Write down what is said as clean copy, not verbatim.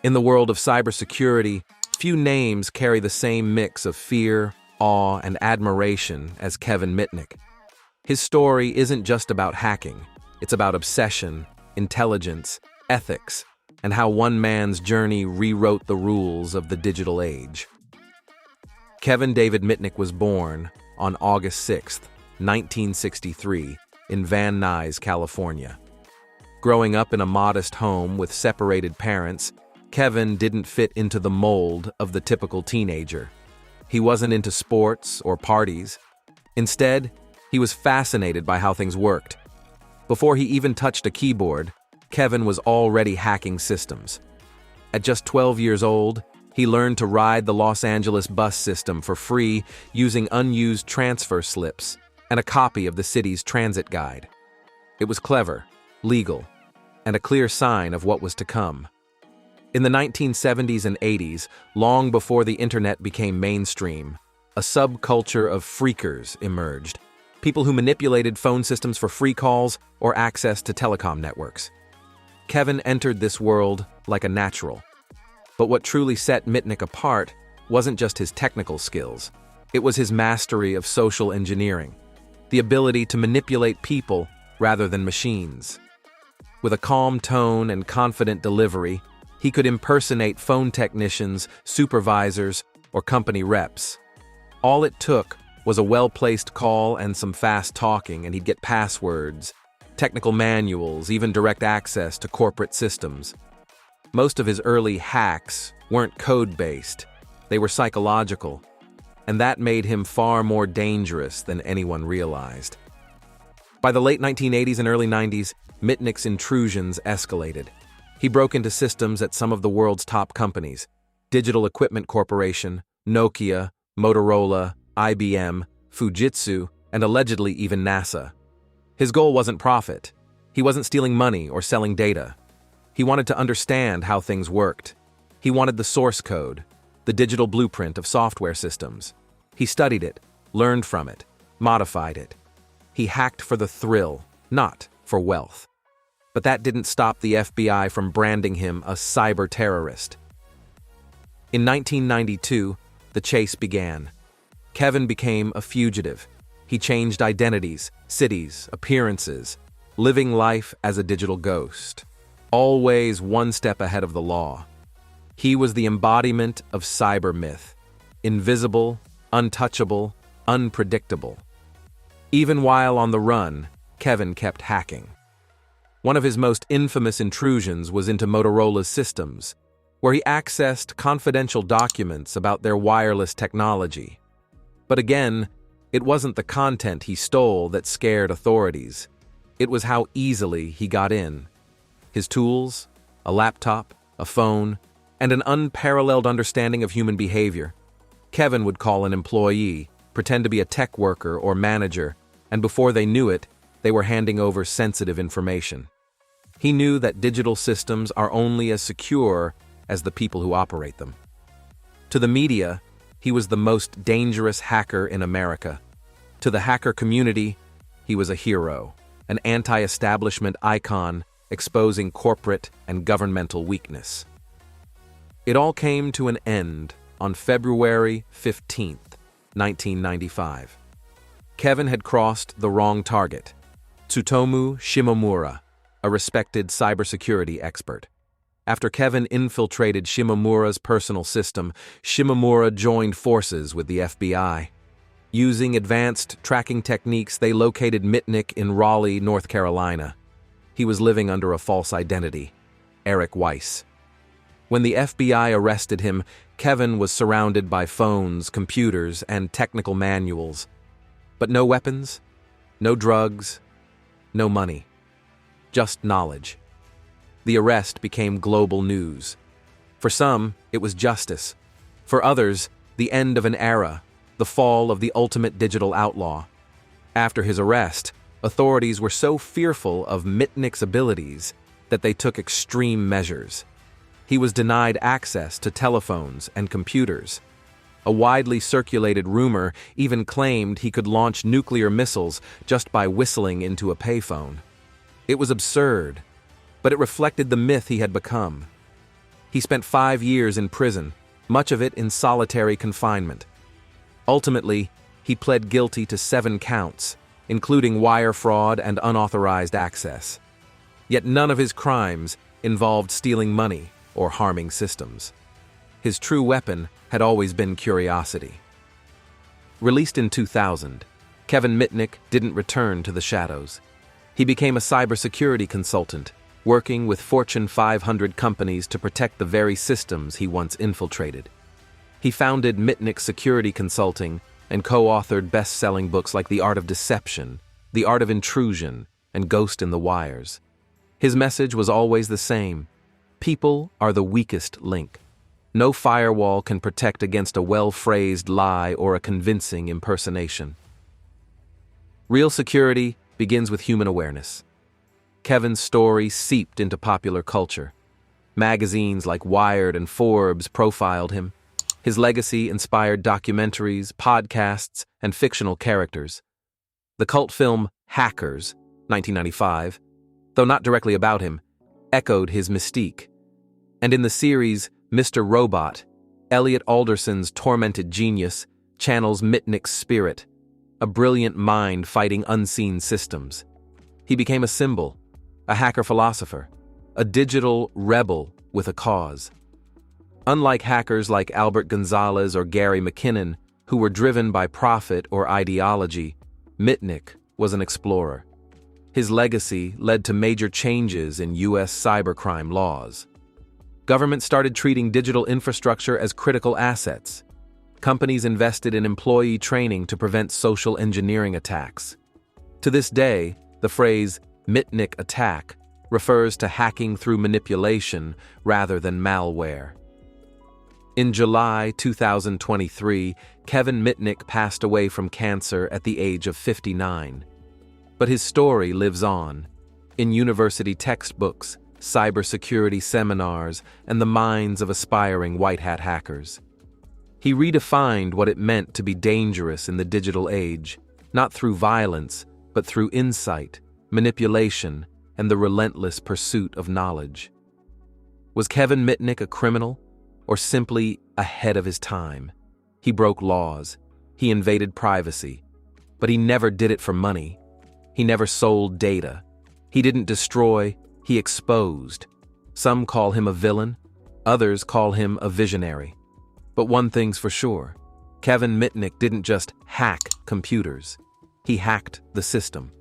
In the world of cybersecurity, few names carry the same mix of fear, awe, and admiration as Kevin Mitnick. His story isn't just about hacking. It's about obsession, intelligence, ethics, and how one man's journey rewrote the rules of the digital age. Kevin David Mitnick was born on August 6, 1963, in Van Nuys, California. Growing up in a modest home with separated parents, Kevin didn't fit into the mold of the typical teenager. He wasn't into sports or parties. Instead, he was fascinated by how things worked. Before he even touched a keyboard, Kevin was already hacking systems. At just 12 years old, he learned to ride the Los Angeles bus system for free using unused transfer slips and a copy of the city's transit guide. It was clever, legal, and a clear sign of what was to come. In the 1970s and 80s, long before the internet became mainstream, a subculture of phreakers emerged, people who manipulated phone systems for free calls or access to telecom networks. Kevin entered this world like a natural. But what truly set Mitnick apart wasn't just his technical skills. It was his mastery of social engineering, the ability to manipulate people rather than machines. With a calm tone and confident delivery, he could impersonate phone technicians, supervisors, or company reps. All it took was a well-placed call and some fast talking, and he'd get passwords, technical manuals, even direct access to corporate systems. Most of his early hacks weren't code-based, they were psychological, and that made him far more dangerous than anyone realized. By the late 1980s and early 90s, Mitnick's intrusions escalated. He broke into systems at some of the world's top companies: Digital Equipment Corporation, Nokia, Motorola, IBM, Fujitsu, and allegedly even NASA. His goal wasn't profit. He wasn't stealing money or selling data. He wanted to understand how things worked. He wanted the source code, the digital blueprint of software systems. He studied it, learned from it, modified it. He hacked for the thrill, not for wealth. But that didn't stop the FBI from branding him a cyber terrorist. In 1992, the chase began. Kevin became a fugitive. He changed identities, cities, appearances, living life as a digital ghost, always one step ahead of the law. He was the embodiment of cyber myth, invisible, untouchable, unpredictable. Even while on the run, Kevin kept hacking. One of his most infamous intrusions was into Motorola's systems, where he accessed confidential documents about their wireless technology. But again, it wasn't the content he stole that scared authorities. It was how easily he got in. His tools, a laptop, a phone, and an unparalleled understanding of human behavior. Kevin would call an employee, pretend to be a tech worker or manager, and before they knew it, they were handing over sensitive information. He knew that digital systems are only as secure as the people who operate them. To the media, he was the most dangerous hacker in America. To the hacker community, he was a hero, an anti-establishment icon exposing corporate and governmental weakness. It all came to an end on February 15th, 1995. Kevin had crossed the wrong target: Tsutomu Shimomura, a respected cybersecurity expert. After Kevin infiltrated Shimomura's personal system, Shimomura joined forces with the FBI. Using advanced tracking techniques, they located Mitnick in Raleigh, North Carolina. He was living under a false identity: Eric Weiss. When the FBI arrested him, Kevin was surrounded by phones, computers, and technical manuals. But no weapons, no drugs, no money. Just knowledge. The arrest became global news. For some, it was justice. For others, the end of an era, the fall of the ultimate digital outlaw. After his arrest, authorities were so fearful of Mitnick's abilities that they took extreme measures. He was denied access to telephones and computers. A widely circulated rumor even claimed he could launch nuclear missiles just by whistling into a payphone. It was absurd, but it reflected the myth he had become. He spent 5 years in prison, much of it in solitary confinement. Ultimately, he pled guilty to 7 counts, including wire fraud and unauthorized access. Yet none of his crimes involved stealing money or harming systems. His true weapon had always been curiosity. Released in 2000, Kevin Mitnick didn't return to the shadows. He became a cybersecurity consultant, working with Fortune 500 companies to protect the very systems he once infiltrated. He founded Mitnick Security Consulting and co-authored best-selling books like The Art of Deception, The Art of Intrusion, and Ghost in the Wires. His message was always the same: people are the weakest link. No firewall can protect against a well-phrased lie or a convincing impersonation. Real security begins with human awareness. Kevin's story seeped into popular culture. Magazines like Wired and Forbes profiled him. His legacy inspired documentaries, podcasts, and fictional characters. The cult film Hackers, 1995, though not directly about him, echoed his mystique. And in the series Mr. Robot, Elliot Alderson's tormented genius channels Mitnick's spirit, a brilliant mind fighting unseen systems. He became a symbol, a hacker philosopher, a digital rebel with a cause. Unlike hackers like Albert Gonzalez or Gary McKinnon, who were driven by profit or ideology, Mitnick was an explorer. His legacy led to major changes in U.S. cybercrime laws. Governments started treating digital infrastructure as critical assets. Companies invested in employee training to prevent social engineering attacks. To this day, the phrase Mitnick attack refers to hacking through manipulation rather than malware. In July 2023, Kevin Mitnick passed away from cancer at the age of 59. But his story lives on, in university textbooks, cybersecurity seminars, and the minds of aspiring white-hat hackers. He redefined what it meant to be dangerous in the digital age, not through violence, but through insight, manipulation, and the relentless pursuit of knowledge. Was Kevin Mitnick a criminal, or simply ahead of his time? He broke laws, he invaded privacy, but he never did it for money. He never sold data. He didn't destroy, he exposed. Some call him a villain, others call him a visionary. But one thing's for sure, Kevin Mitnick didn't just hack computers. He hacked the system.